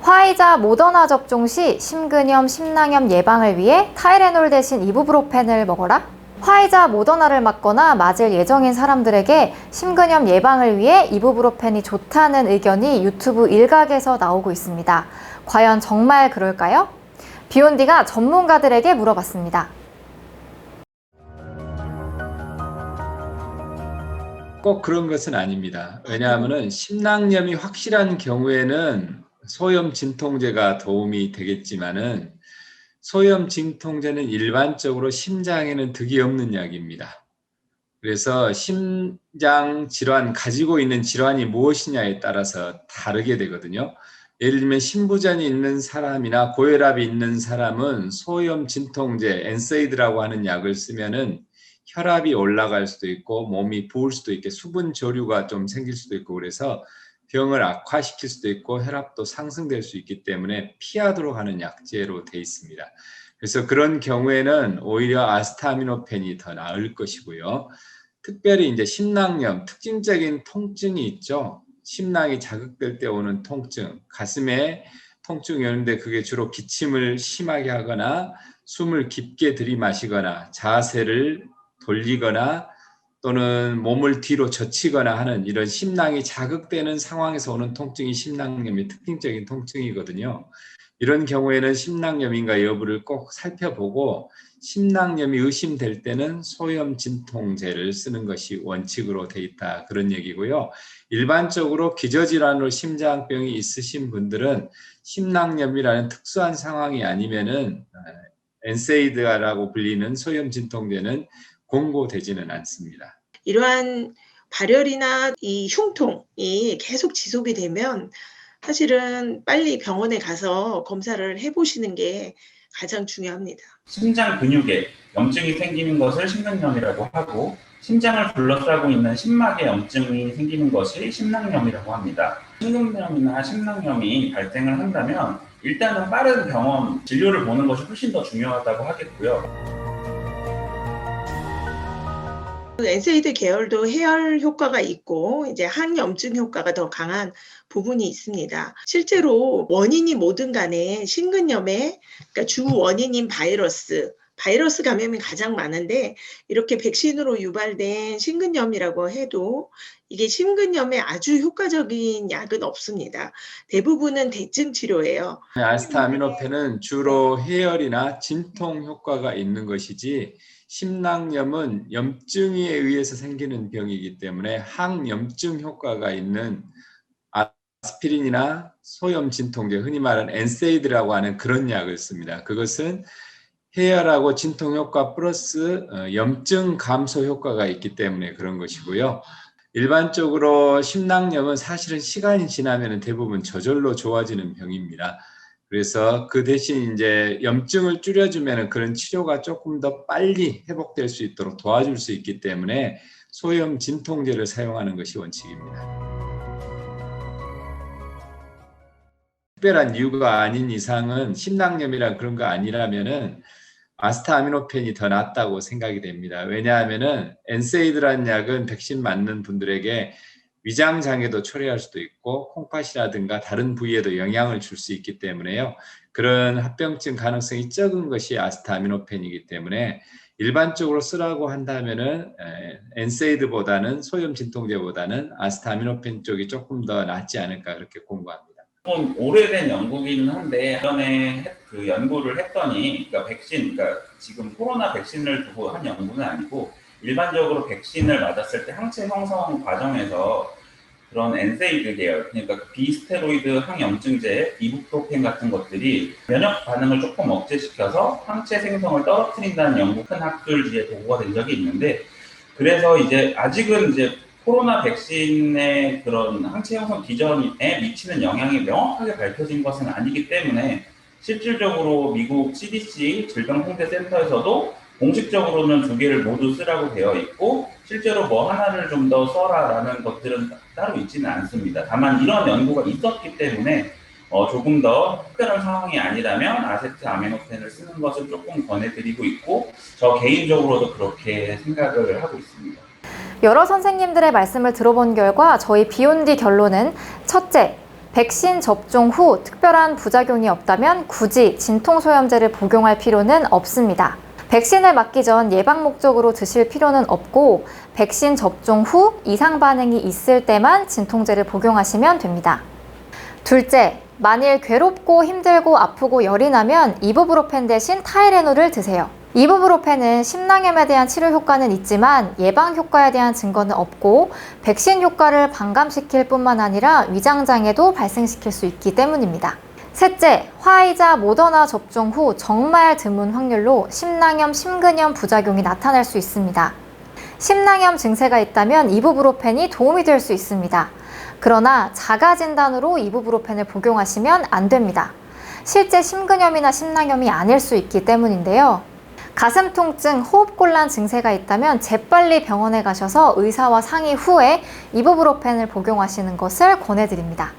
화이자, 모더나 접종 시 심근염, 심낭염 예방을 위해 타이레놀 대신 이부브로펜을 먹어라? 화이자, 모더나를 맞거나 맞을 예정인 사람들에게 심근염 예방을 위해 이부브로펜이 좋다는 의견이 유튜브 일각에서 나오고 있습니다. 과연 정말 그럴까요? 비욘디가 전문가들에게 물어봤습니다. 꼭 그런 것은 아닙니다. 왜냐하면 심낭염이 확실한 경우에는 소염 진통제가 도움이 되겠지만은 소염 진통제는 일반적으로 심장에는 득이 없는 약입니다. 그래서 심장 질환, 가지고 있는 질환이 무엇이냐에 따라서 다르게 되거든요. 예를 들면 심부전이 있는 사람이나 고혈압이 있는 사람은 소염 진통제, 엔세이드라고 하는 약을 쓰면은 혈압이 올라갈 수도 있고 몸이 부을 수도 있고 수분 저류가 좀 생길 수도 있고 그래서 병을 악화시킬 수도 있고 혈압도 상승될 수 있기 때문에 피하도록 하는 약제로 되어 있습니다. 그래서 그런 경우에는 오히려 아스타미노펜이 더 나을 것이고요. 특별히 이제 심낭염, 특징적인 통증이 있죠. 심낭이 자극될 때 오는 통증, 가슴에 통증이 오는데 그게 주로 기침을 심하게 하거나 숨을 깊게 들이마시거나 자세를 돌리거나 또는 몸을 뒤로 젖히거나 하는 이런 심낭이 자극되는 상황에서 오는 통증이 심낭염의 특징적인 통증이거든요. 이런 경우에는 심낭염인가 여부를 꼭 살펴보고 심낭염이 의심될 때는 소염 진통제를 쓰는 것이 원칙으로 돼 있다 그런 얘기고요. 일반적으로 기저질환으로 심장병이 있으신 분들은 심낭염이라는 특수한 상황이 아니면은 엔세이드라고 불리는 소염 진통제는 권고되지는 않습니다. 이러한 발열이나 이 흉통이 계속 지속이 되면 사실은 빨리 병원에 가서 검사를 해보시는 게 가장 중요합니다. 심장 근육에 염증이 생기는 것을 심근염이라고 하고 심장을 둘러싸고 있는 심막에 염증이 생기는 것이 심낭염이라고 합니다. 심근염이나 심낭염이 발생을 한다면 일단은 빠른 병원 진료를 보는 것이 훨씬 더 중요하다고 하겠고요. 엔세이드 계열도 해열 효과가 있고 이제 항염증 효과가 더 강한 부분이 있습니다. 실제로 원인이 뭐든 간에 심근염의 그러니까 주 원인인 바이러스 감염이 가장 많은데 이렇게 백신으로 유발된 심근염이라고 해도 이게 심근염에 아주 효과적인 약은 없습니다. 대부분은 대증 치료예요. 아스타아미노펜은 주로 해열이나 진통 효과가 있는 것이지 심낭염은 염증에 의해서 생기는 병이기 때문에 항염증 효과가 있는 아스피린이나 소염 진통제, 흔히 말하는 엔세이드라고 하는 그런 약을 씁니다. 그것은 해열하고 진통 효과 플러스 염증 감소 효과가 있기 때문에 그런 것이고요. 일반적으로 심낭염은 사실은 시간이 지나면 대부분 저절로 좋아지는 병입니다. 그래서 그 대신 이제 염증을 줄여주면 그런 치료가 조금 더 빨리 회복될 수 있도록 도와줄 수 있기 때문에 소염 진통제를 사용하는 것이 원칙입니다. 특별한 이유가 아닌 이상은 심낭염이나 그런 거 아니라면은 아스타아미노펜이 더 낫다고 생각이 됩니다. 왜냐하면은 엔세이드라는 약은 백신 맞는 분들에게 위장 장애도 초래할 수도 있고 콩팥이라든가 다른 부위에도 영향을 줄 수 있기 때문에요. 그런 합병증 가능성이 적은 것이 아스타아미노펜이기 때문에 일반적으로 쓰라고 한다면은 엔세이드보다는 소염 진통제보다는 아스타아미노펜 쪽이 조금 더 낫지 않을까 그렇게 공부합니다. 좀 오래된 연구기는 한데 전에 그 연구를 했더니 그러니까 백신, 그러니까 지금 코로나 백신을 두고 한 연구는 아니고 일반적으로 백신을 맞았을 때 항체 형성 과정에서 그런 엔세이드 계열, 그러니까 비스테로이드 항염증제, 이부프로펜 같은 것들이 면역 반응을 조금 억제시켜서 항체 생성을 떨어뜨린다는 연구 큰 학술지에 보고가 된 적이 있는데 그래서 이제 아직은 이제 코로나 백신의 그런 항체 형성 기전에 미치는 영향이 명확하게 밝혀진 것은 아니기 때문에 실질적으로 미국 CDC 질병통제센터에서도 공식적으로는 두 개를 모두 쓰라고 되어 있고 실제로 뭐 하나를 좀 더 써라라는 것들은 따로 있지는 않습니다. 다만 이런 연구가 있었기 때문에 조금 더 특별한 상황이 아니라면 아세트아미노펜을 쓰는 것을 조금 권해드리고 있고 저 개인적으로도 그렇게 생각을 하고 있습니다. 여러 선생님들의 말씀을 들어본 결과 저희 비욘디 결론은 첫째, 백신 접종 후 특별한 부작용이 없다면 굳이 진통소염제를 복용할 필요는 없습니다. 백신을 맞기 전 예방 목적으로 드실 필요는 없고 백신 접종 후 이상 반응이 있을 때만 진통제를 복용하시면 됩니다. 둘째, 만일 괴롭고 힘들고 아프고 열이 나면 이부브로펜 대신 타이레놀을 드세요. 이부브로펜은 심낭염에 대한 치료 효과는 있지만 예방 효과에 대한 증거는 없고 백신 효과를 반감시킬 뿐만 아니라 위장장애도 발생시킬 수 있기 때문입니다. 셋째, 화이자, 모더나 접종 후 정말 드문 확률로 심낭염, 심근염 부작용이 나타날 수 있습니다. 심낭염 증세가 있다면 이부브로펜이 도움이 될 수 있습니다. 그러나 자가 진단으로 이부브로펜을 복용하시면 안 됩니다. 실제 심근염이나 심낭염이 아닐 수 있기 때문인데요. 가슴 통증, 호흡곤란 증세가 있다면 재빨리 병원에 가셔서 의사와 상의 후에 이부브로펜을 복용하시는 것을 권해드립니다.